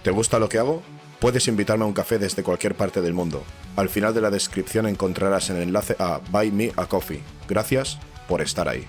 ¿Te gusta lo que hago? Puedes invitarme a un café desde cualquier parte del mundo. Al final de la descripción encontrarás el enlace a Buy Me a Coffee. Gracias por estar ahí.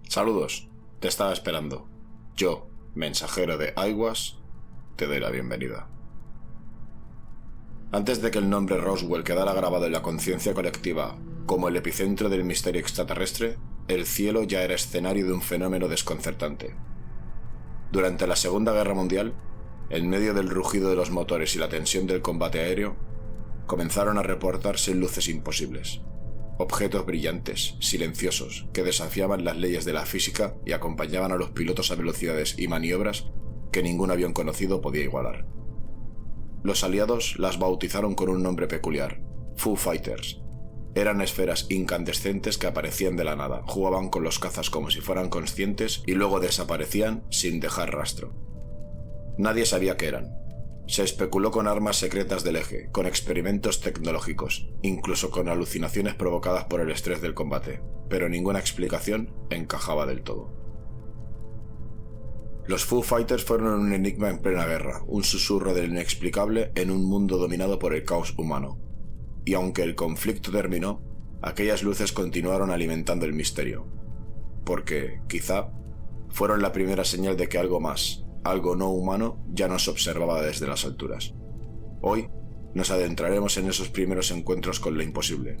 Saludos, te estaba esperando. Yo, mensajero de Aiwass, te doy la bienvenida. Antes de que el nombre Roswell quedara grabado en la conciencia colectiva como el epicentro del misterio extraterrestre, el cielo ya era escenario de un fenómeno desconcertante. Durante la Segunda Guerra Mundial, en medio del rugido de los motores y la tensión del combate aéreo, comenzaron a reportarse luces imposibles. Objetos brillantes, silenciosos, que desafiaban las leyes de la física y acompañaban a los pilotos a velocidades y maniobras que ningún avión conocido podía igualar. Los aliados las bautizaron con un nombre peculiar: Foo Fighters. Eran esferas incandescentes que aparecían de la nada, jugaban con los cazas como si fueran conscientes y luego desaparecían sin dejar rastro. Nadie sabía qué eran. Se especuló con armas secretas del eje, con experimentos tecnológicos, incluso con alucinaciones provocadas por el estrés del combate, pero ninguna explicación encajaba del todo. Los Foo Fighters fueron un enigma en plena guerra, un susurro del inexplicable en un mundo dominado por el caos humano. Y aunque el conflicto terminó, aquellas luces continuaron alimentando el misterio. Porque, quizá, fueron la primera señal de que algo más, algo no humano, ya nos observaba desde las alturas. Hoy nos adentraremos en esos primeros encuentros con lo imposible,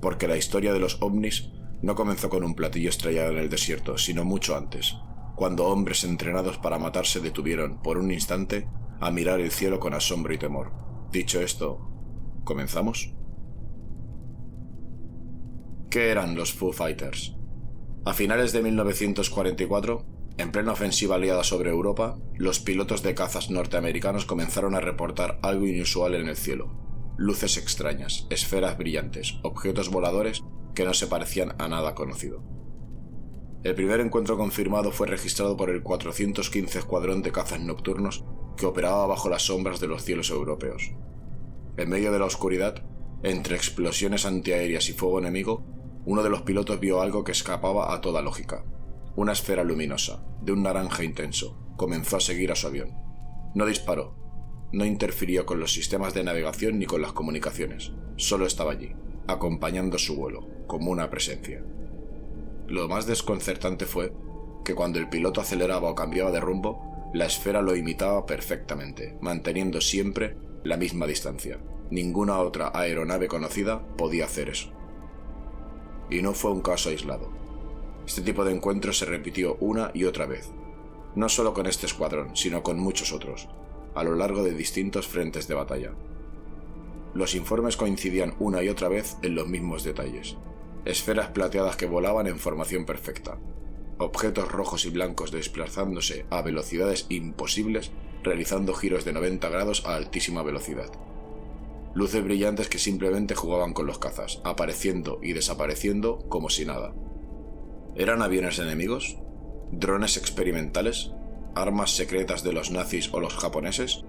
porque la historia de los ovnis no comenzó con un platillo estrellado en el desierto, sino mucho antes, cuando hombres entrenados para matar se detuvieron, por un instante, a mirar el cielo con asombro y temor. Dicho esto, ¿comenzamos? ¿Qué eran los Foo Fighters? A finales de 1944, en plena ofensiva aliada sobre Europa, los pilotos de cazas norteamericanos comenzaron a reportar algo inusual en el cielo. Luces extrañas, esferas brillantes, objetos voladores que no se parecían a nada conocido. El primer encuentro confirmado fue registrado por el 415 Escuadrón de Cazas Nocturnos que operaba bajo las sombras de los cielos europeos. En medio de la oscuridad, entre explosiones antiaéreas y fuego enemigo, uno de los pilotos vio algo que escapaba a toda lógica. Una esfera luminosa, de un naranja intenso, comenzó a seguir a su avión. No disparó, no interfirió con los sistemas de navegación ni con las comunicaciones, solo estaba allí, acompañando su vuelo, como una presencia. Lo más desconcertante fue que cuando el piloto aceleraba o cambiaba de rumbo, la esfera lo imitaba perfectamente, manteniendo siempre la misma distancia. Ninguna otra aeronave conocida podía hacer eso. Y no fue un caso aislado. Este tipo de encuentros se repitió una y otra vez, no solo con este escuadrón, sino con muchos otros, a lo largo de distintos frentes de batalla. Los informes coincidían una y otra vez en los mismos detalles: esferas plateadas que volaban en formación perfecta, objetos rojos y blancos desplazándose a velocidades imposibles, realizando giros de 90 grados a altísima velocidad. Luces brillantes que simplemente jugaban con los cazas, apareciendo y desapareciendo como si nada. ¿Eran aviones enemigos? ¿Drones experimentales? ¿Armas secretas de los nazis o los japoneses?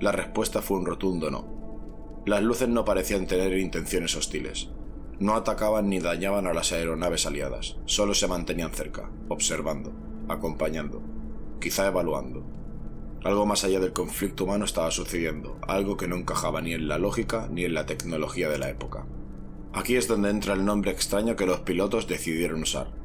La respuesta fue un rotundo no. Las luces no parecían tener intenciones hostiles. No atacaban ni dañaban a las aeronaves aliadas, solo se mantenían cerca, observando, acompañando, quizá evaluando. Algo más allá del conflicto humano estaba sucediendo, algo que no encajaba ni en la lógica ni en la tecnología de la época. Aquí es donde entra el nombre extraño que los pilotos decidieron usar.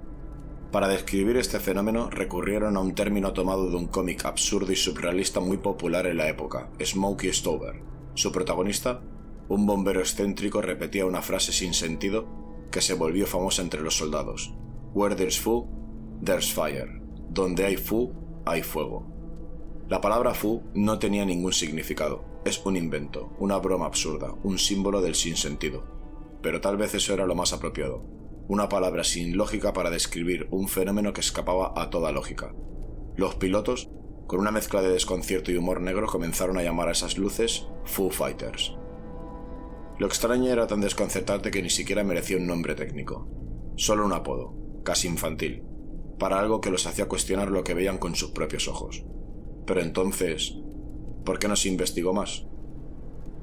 Para describir este fenómeno recurrieron a un término tomado de un cómic absurdo y surrealista muy popular en la época, Smokey Stover. Su protagonista, un bombero excéntrico, repetía una frase sin sentido que se volvió famosa entre los soldados: "Where there's Fu, there's fire". Donde hay Fu, hay fuego. La palabra Fu no tenía ningún significado, es un invento, una broma absurda, un símbolo del sinsentido. Pero tal vez eso era lo más apropiado. Una palabra sin lógica para describir un fenómeno que escapaba a toda lógica. Los pilotos, con una mezcla de desconcierto y humor negro, comenzaron a llamar a esas luces Foo Fighters. Lo extraño era tan desconcertante que ni siquiera merecía un nombre técnico. Solo un apodo, casi infantil, para algo que los hacía cuestionar lo que veían con sus propios ojos. Pero entonces, ¿por qué no se investigó más?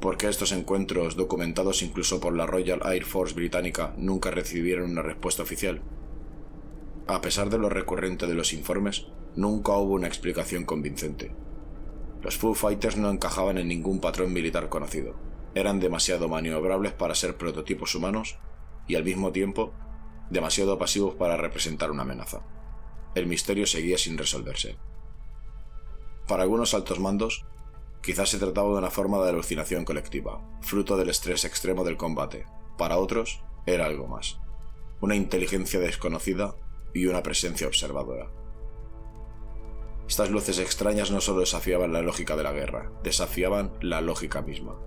¿Por qué estos encuentros, documentados incluso por la Royal Air Force británica, nunca recibieron una respuesta oficial? A pesar de lo recurrente de los informes, nunca hubo una explicación convincente. Los Foo Fighters no encajaban en ningún patrón militar conocido. Eran demasiado maniobrables para ser prototipos humanos y, al mismo tiempo, demasiado pasivos para representar una amenaza. El misterio seguía sin resolverse. Para algunos altos mandos, quizás se trataba de una forma de alucinación colectiva, fruto del estrés extremo del combate. Para otros, era algo más. Una inteligencia desconocida y una presencia observadora. Estas luces extrañas no solo desafiaban la lógica de la guerra, desafiaban la lógica misma.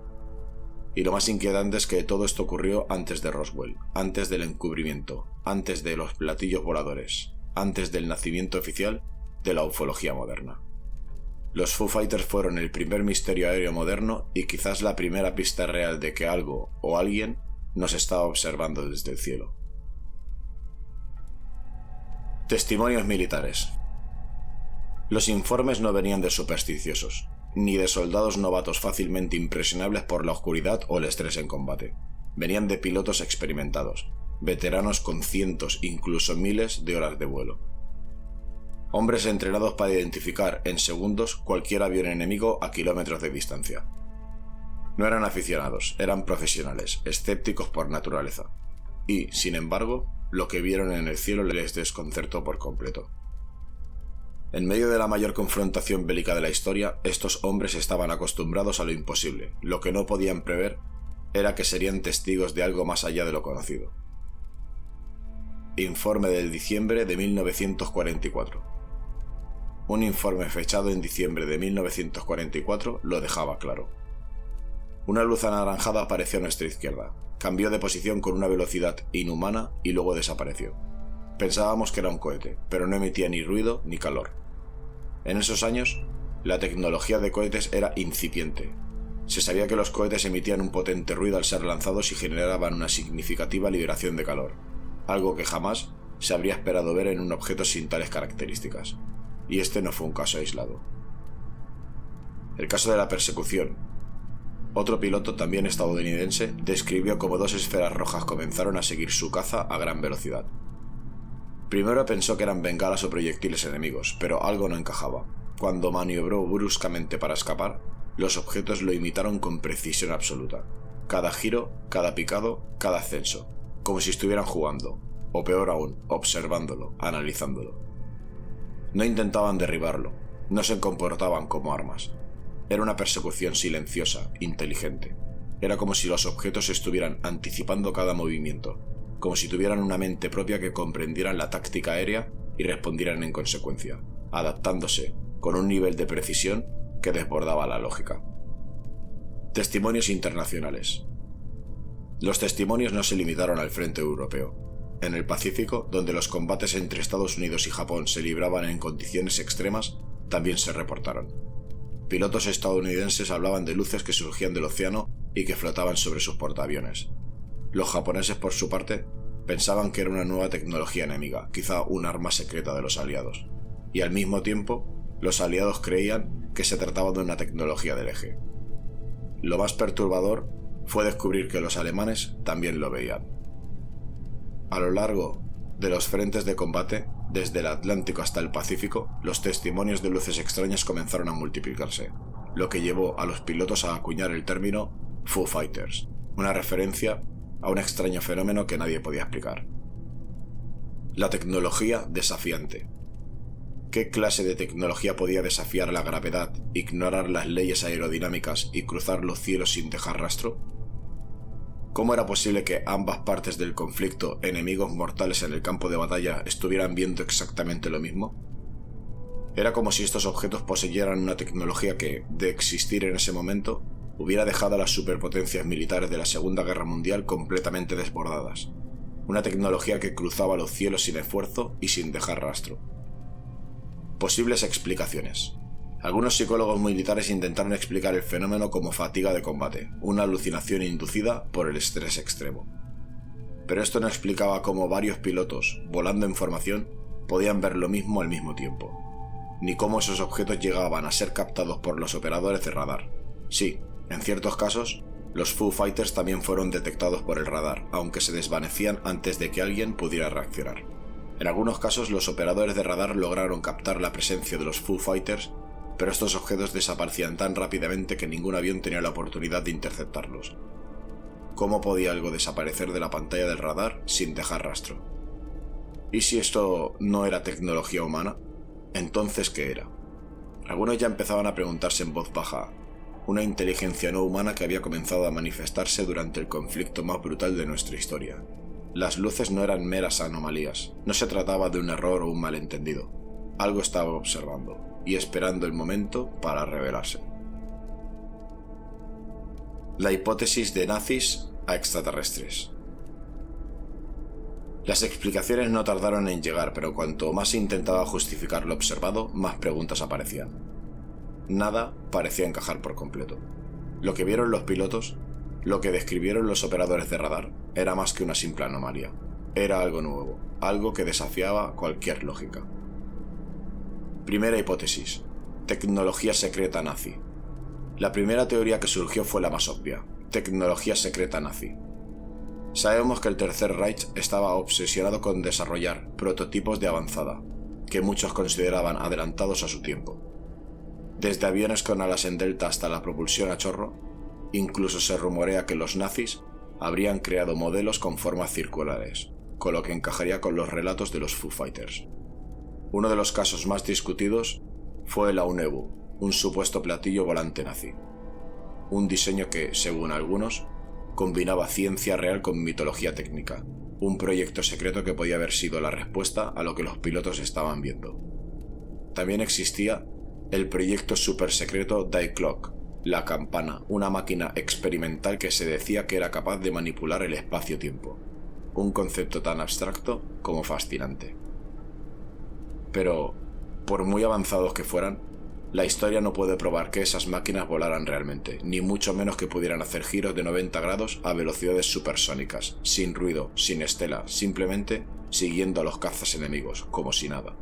Y lo más inquietante es que todo esto ocurrió antes de Roswell, antes del encubrimiento, antes de los platillos voladores, antes del nacimiento oficial de la ufología moderna. Los Foo Fighters fueron el primer misterio aéreo moderno y quizás la primera pista real de que algo o alguien nos estaba observando desde el cielo. Testimonios militares. Los informes no venían de supersticiosos, ni de soldados novatos fácilmente impresionables por la oscuridad o el estrés en combate. Venían de pilotos experimentados, veteranos con cientos, incluso miles de horas de vuelo. Hombres entrenados para identificar en segundos cualquier avión enemigo a kilómetros de distancia. No eran aficionados, eran profesionales, escépticos por naturaleza. Y, sin embargo, lo que vieron en el cielo les desconcertó por completo. En medio de la mayor confrontación bélica de la historia, estos hombres estaban acostumbrados a lo imposible. Lo que no podían prever era que serían testigos de algo más allá de lo conocido. Informe del diciembre de 1944. Un informe fechado en diciembre de 1944 lo dejaba claro. Una luz anaranjada apareció a nuestra izquierda, cambió de posición con una velocidad inhumana y luego desapareció. Pensábamos que era un cohete, pero no emitía ni ruido ni calor. En esos años, la tecnología de cohetes era incipiente. Se sabía que los cohetes emitían un potente ruido al ser lanzados y generaban una significativa liberación de calor, algo que jamás se habría esperado ver en un objeto sin tales características. Y este no fue un caso aislado. El caso de la persecución. Otro piloto, también estadounidense, describió cómo dos esferas rojas comenzaron a seguir su caza a gran velocidad. Primero pensó que eran bengalas o proyectiles enemigos, pero algo no encajaba. Cuando maniobró bruscamente para escapar, los objetos lo imitaron con precisión absoluta. Cada giro, cada picado, cada ascenso, como si estuvieran jugando, o peor aún, observándolo, analizándolo. No intentaban derribarlo, no se comportaban como armas. Era una persecución silenciosa, inteligente. Era como si los objetos estuvieran anticipando cada movimiento, como si tuvieran una mente propia que comprendieran la táctica aérea y respondieran en consecuencia, adaptándose con un nivel de precisión que desbordaba la lógica. Testimonios internacionales. Los testimonios no se limitaron al frente europeo. En el Pacífico, donde los combates entre Estados Unidos y Japón se libraban en condiciones extremas, también se reportaron. Pilotos estadounidenses hablaban de luces que surgían del océano y que flotaban sobre sus portaaviones. Los japoneses, por su parte, pensaban que era una nueva tecnología enemiga, quizá un arma secreta de los aliados. Y al mismo tiempo, los aliados creían que se trataba de una tecnología del eje. Lo más perturbador fue descubrir que los alemanes también lo veían. A lo largo de los frentes de combate, desde el Atlántico hasta el Pacífico, los testimonios de luces extrañas comenzaron a multiplicarse, lo que llevó a los pilotos a acuñar el término Foo Fighters, una referencia a un extraño fenómeno que nadie podía explicar. La tecnología desafiante. ¿Qué clase de tecnología podía desafiar la gravedad, ignorar las leyes aerodinámicas y cruzar los cielos sin dejar rastro? ¿Cómo era posible que ambas partes del conflicto, enemigos mortales en el campo de batalla, estuvieran viendo exactamente lo mismo? Era como si estos objetos poseyeran una tecnología que, de existir en ese momento, hubiera dejado a las superpotencias militares de la Segunda Guerra Mundial completamente desbordadas. Una tecnología que cruzaba los cielos sin esfuerzo y sin dejar rastro. Posibles explicaciones. Algunos psicólogos militares intentaron explicar el fenómeno como fatiga de combate, una alucinación inducida por el estrés extremo. Pero esto no explicaba cómo varios pilotos, volando en formación, podían ver lo mismo al mismo tiempo, ni cómo esos objetos llegaban a ser captados por los operadores de radar. Sí, en ciertos casos, los Foo Fighters también fueron detectados por el radar, aunque se desvanecían antes de que alguien pudiera reaccionar. En algunos casos, los operadores de radar lograron captar la presencia de los Foo Fighters, pero estos objetos desaparecían tan rápidamente que ningún avión tenía la oportunidad de interceptarlos. ¿Cómo podía algo desaparecer de la pantalla del radar sin dejar rastro? ¿Y si esto no era tecnología humana? ¿Entonces qué era? Algunos ya empezaban a preguntarse en voz baja, una inteligencia no humana que había comenzado a manifestarse durante el conflicto más brutal de nuestra historia. Las luces no eran meras anomalías, no se trataba de un error o un malentendido. Algo estaba observando y esperando el momento para revelarse. La hipótesis de nazis a extraterrestres. Las explicaciones no tardaron en llegar, pero cuanto más se intentaba justificar lo observado, más preguntas aparecían. Nada parecía encajar por completo. Lo que vieron los pilotos, lo que describieron los operadores de radar, era más que una simple anomalía. Era algo nuevo, algo que desafiaba cualquier lógica. Primera hipótesis: tecnología secreta nazi. La primera teoría que surgió fue la más obvia: tecnología secreta nazi. Sabemos que el Tercer Reich estaba obsesionado con desarrollar prototipos de avanzada, que muchos consideraban adelantados a su tiempo. Desde aviones con alas en delta hasta la propulsión a chorro, incluso se rumorea que los nazis habrían creado modelos con formas circulares, con lo que encajaría con los relatos de los Foo Fighters. Uno de los casos más discutidos fue el Aunebu, un supuesto platillo volante nazi. Un diseño que, según algunos, combinaba ciencia real con mitología técnica, un proyecto secreto que podía haber sido la respuesta a lo que los pilotos estaban viendo. También existía el proyecto supersecreto Die Clock, la campana, una máquina experimental que se decía que era capaz de manipular el espacio-tiempo, un concepto tan abstracto como fascinante. Pero, por muy avanzados que fueran, la historia no puede probar que esas máquinas volaran realmente, ni mucho menos que pudieran hacer giros de 90 grados a velocidades supersónicas, sin ruido, sin estela, simplemente siguiendo a los cazas enemigos, como si nada.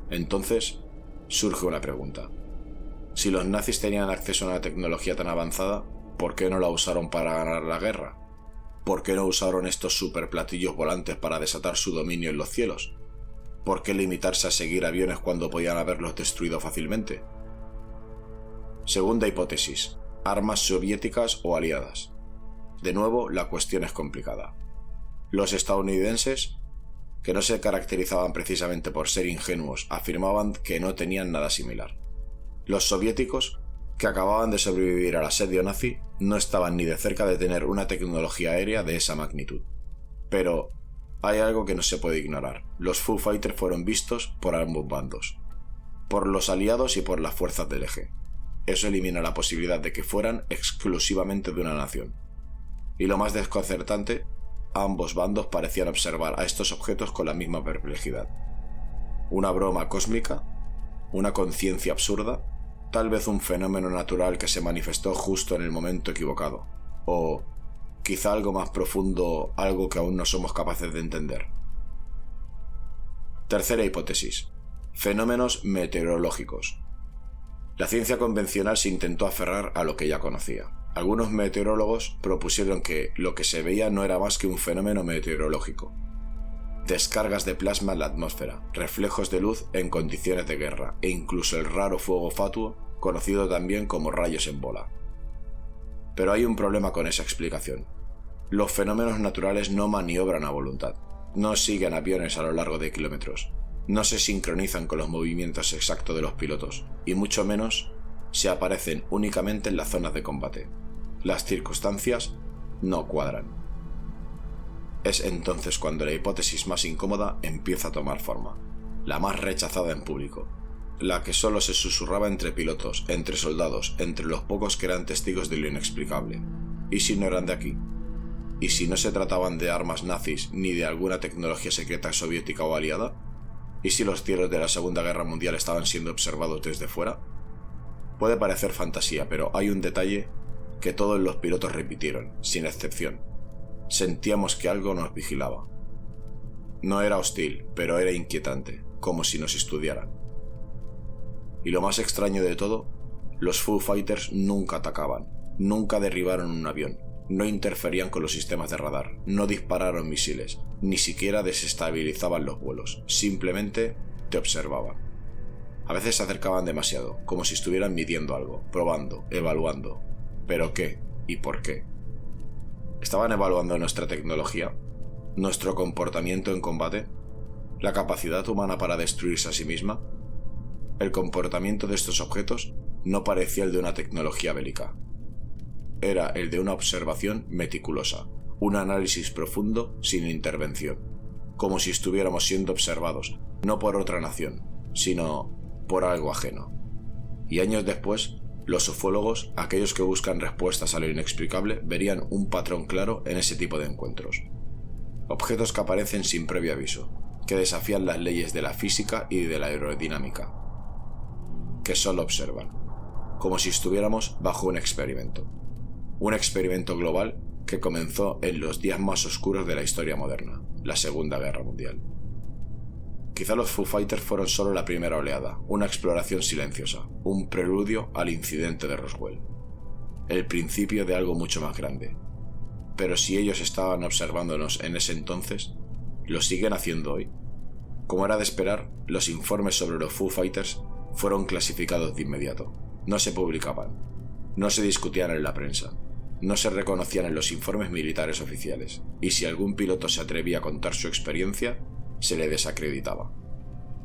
Entonces, surge una pregunta. Si los nazis tenían acceso a una tecnología tan avanzada, ¿por qué no la usaron para ganar la guerra? ¿Por qué no usaron estos superplatillos volantes para desatar su dominio en los cielos? ¿Por qué limitarse a seguir aviones cuando podían haberlos destruido fácilmente? Segunda hipótesis: armas soviéticas o aliadas. De nuevo, la cuestión es complicada. Los estadounidenses, que no se caracterizaban precisamente por ser ingenuos, afirmaban que no tenían nada similar. Los soviéticos, que acababan de sobrevivir al asedio nazi, no estaban ni de cerca de tener una tecnología aérea de esa magnitud. Pero hay algo que no se puede ignorar: los Foo Fighters fueron vistos por ambos bandos, por los aliados y por las fuerzas del eje. Eso elimina la posibilidad de que fueran exclusivamente de una nación. Y lo más desconcertante, ambos bandos parecían observar a estos objetos con la misma perplejidad. ¿Una broma cósmica? ¿Una conciencia absurda? ¿Tal vez un fenómeno natural que se manifestó justo en el momento equivocado? ¿O quizá algo más profundo, algo que aún no somos capaces de entender? Tercera hipótesis: fenómenos meteorológicos. La ciencia convencional se intentó aferrar a lo que ya conocía. Algunos meteorólogos propusieron que lo que se veía no era más que un fenómeno meteorológico. Descargas de plasma en la atmósfera, reflejos de luz en condiciones de guerra e incluso el raro fuego fatuo, conocido también como rayos en bola. Pero hay un problema con esa explicación. Los fenómenos naturales no maniobran a voluntad, no siguen aviones a lo largo de kilómetros, no se sincronizan con los movimientos exactos de los pilotos, y mucho menos se aparecen únicamente en las zonas de combate. Las circunstancias no cuadran. Es entonces cuando la hipótesis más incómoda empieza a tomar forma, la más rechazada en público. la que solo se susurraba entre pilotos, entre soldados, entre los pocos que eran testigos de lo inexplicable. ¿Y si no eran de aquí? ¿Y si no se trataban de armas nazis ni de alguna tecnología secreta soviética o aliada? ¿Y si los cielos de la Segunda Guerra Mundial estaban siendo observados desde fuera? Puede parecer fantasía, pero hay un detalle que todos los pilotos repitieron, sin excepción. Sentíamos que algo nos vigilaba. No era hostil, pero era inquietante, como si nos estudiaran. Y lo más extraño de todo, los Foo Fighters nunca atacaban, nunca derribaron un avión, no interferían con los sistemas de radar, no dispararon misiles, ni siquiera desestabilizaban los vuelos, simplemente te observaban. A veces se acercaban demasiado, como si estuvieran midiendo algo, probando, evaluando. ¿Pero qué? ¿Y por qué? ¿Estaban evaluando nuestra tecnología? ¿Nuestro comportamiento en combate? ¿La capacidad humana para destruirse a sí misma? El comportamiento de estos objetos no parecía el de una tecnología bélica. Era el de una observación meticulosa, un análisis profundo sin intervención, como si estuviéramos siendo observados, no por otra nación, sino por algo ajeno. Y años después, los ufólogos, aquellos que buscan respuestas a lo inexplicable, verían un patrón claro en ese tipo de encuentros. Objetos que aparecen sin previo aviso, que desafían las leyes de la física y de la aerodinámica, que solo observan, como si estuviéramos bajo un experimento global que comenzó en los días más oscuros de la historia moderna, la Segunda Guerra Mundial. Quizá los Foo Fighters fueron solo la primera oleada, una exploración silenciosa, un preludio al incidente de Roswell, el principio de algo mucho más grande. Pero si ellos estaban observándonos en ese entonces, ¿lo siguen haciendo hoy? Como era de esperar, los informes sobre los Foo Fighters fueron clasificados de inmediato. No se publicaban, no se discutían en la prensa, no se reconocían en los informes militares oficiales, y si algún piloto se atrevía a contar su experiencia, se le desacreditaba.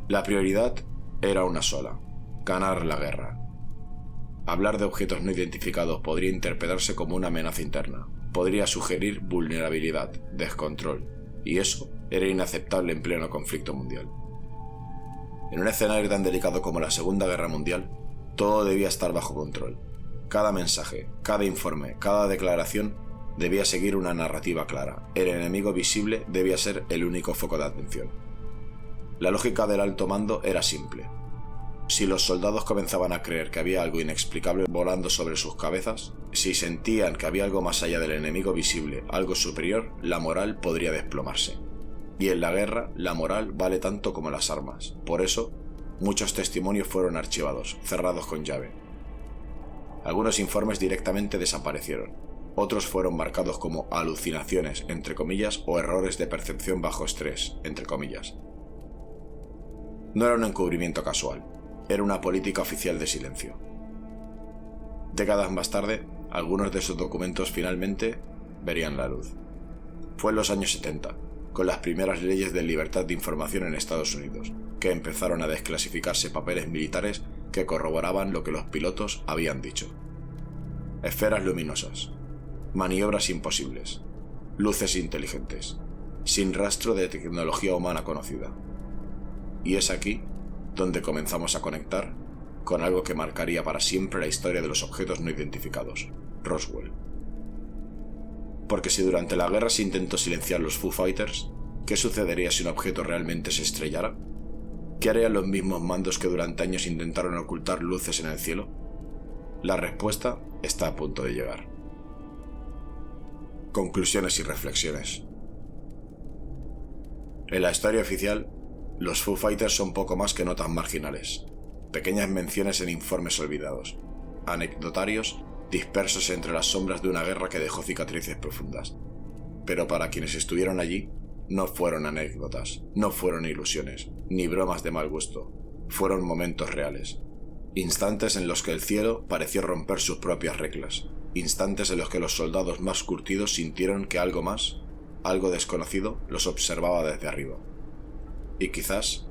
La prioridad era una sola: ganar la guerra. Hablar de objetos no identificados podría interpretarse como una amenaza interna, podría sugerir vulnerabilidad, descontrol, y eso era inaceptable en pleno conflicto mundial. En un escenario tan delicado como la Segunda Guerra Mundial, todo debía estar bajo control. Cada mensaje, cada informe, cada declaración debía seguir una narrativa clara. El enemigo visible debía ser el único foco de atención. La lógica del alto mando era simple. Si los soldados comenzaban a creer que había algo inexplicable volando sobre sus cabezas, si sentían que había algo más allá del enemigo visible, algo superior, la moral podría desplomarse. Y en la guerra, la moral vale tanto como las armas. Por eso, muchos testimonios fueron archivados, cerrados con llave. Algunos informes directamente desaparecieron. Otros fueron marcados como alucinaciones, entre comillas, o errores de percepción bajo estrés, entre comillas. No era un encubrimiento casual, era una política oficial de silencio. Décadas más tarde, algunos de esos documentos finalmente verían la luz. Fue en los años 70, con las primeras leyes de libertad de información en Estados Unidos, que empezaron a desclasificarse papeles militares que corroboraban lo que los pilotos habían dicho. Esferas luminosas, maniobras imposibles, luces inteligentes, sin rastro de tecnología humana conocida. Y es aquí donde comenzamos a conectar con algo que marcaría para siempre la historia de los objetos no identificados, Roswell. Porque si durante la guerra se intentó silenciar los Foo Fighters, ¿qué sucedería si un objeto realmente se estrellara? ¿Qué harían los mismos mandos que durante años intentaron ocultar luces en el cielo? La respuesta está a punto de llegar. Conclusiones y reflexiones. En la historia oficial, los Foo Fighters son poco más que notas marginales, pequeñas menciones en informes olvidados, anecdotarios dispersos entre las sombras de una guerra que dejó cicatrices profundas. Pero para quienes estuvieron allí, no fueron anécdotas, no fueron ilusiones, ni bromas de mal gusto, fueron momentos reales. Instantes en los que el cielo pareció romper sus propias reglas, instantes en los que los soldados más curtidos sintieron que algo más, algo desconocido, los observaba desde arriba. Y quizás,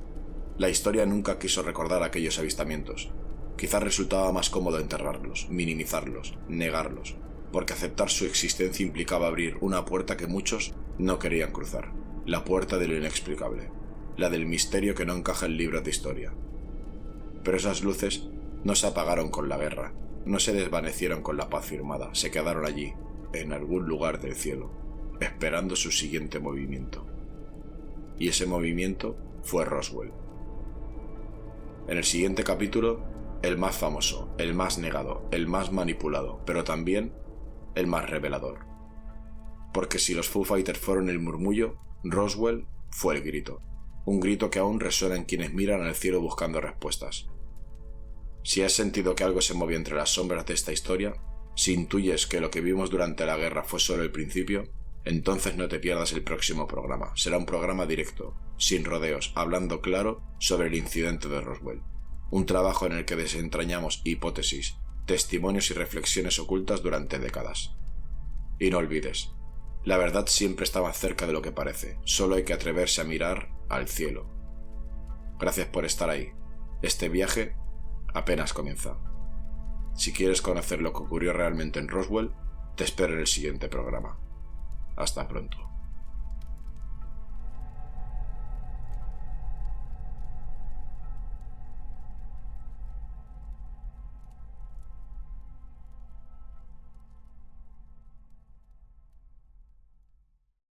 la historia nunca quiso recordar aquellos avistamientos. Quizás resultaba más cómodo enterrarlos, minimizarlos, negarlos, porque aceptar su existencia implicaba abrir una puerta que muchos no querían cruzar, la puerta de lo inexplicable, la del misterio que no encaja en libros de historia. Pero esas luces no se apagaron con la guerra, no se desvanecieron con la paz firmada, se quedaron allí, en algún lugar del cielo, esperando su siguiente movimiento. Y ese movimiento fue Roswell. En el siguiente capítulo, el más famoso, el más negado, el más manipulado, pero también el más revelador. Porque si los Foo Fighters fueron el murmullo, Roswell fue el grito. Un grito que aún resuena en quienes miran al cielo buscando respuestas. Si has sentido que algo se movía entre las sombras de esta historia, si intuyes que lo que vimos durante la guerra fue solo el principio, entonces no te pierdas el próximo programa. Será un programa directo, sin rodeos, hablando claro sobre el incidente de Roswell. Un trabajo en el que desentrañamos hipótesis, testimonios y reflexiones ocultas durante décadas. Y no olvides, la verdad siempre está más cerca de lo que parece, solo hay que atreverse a mirar al cielo. Gracias por estar ahí. Este viaje apenas comienza. Si quieres conocer lo que ocurrió realmente en Roswell, te espero en el siguiente programa. Hasta pronto.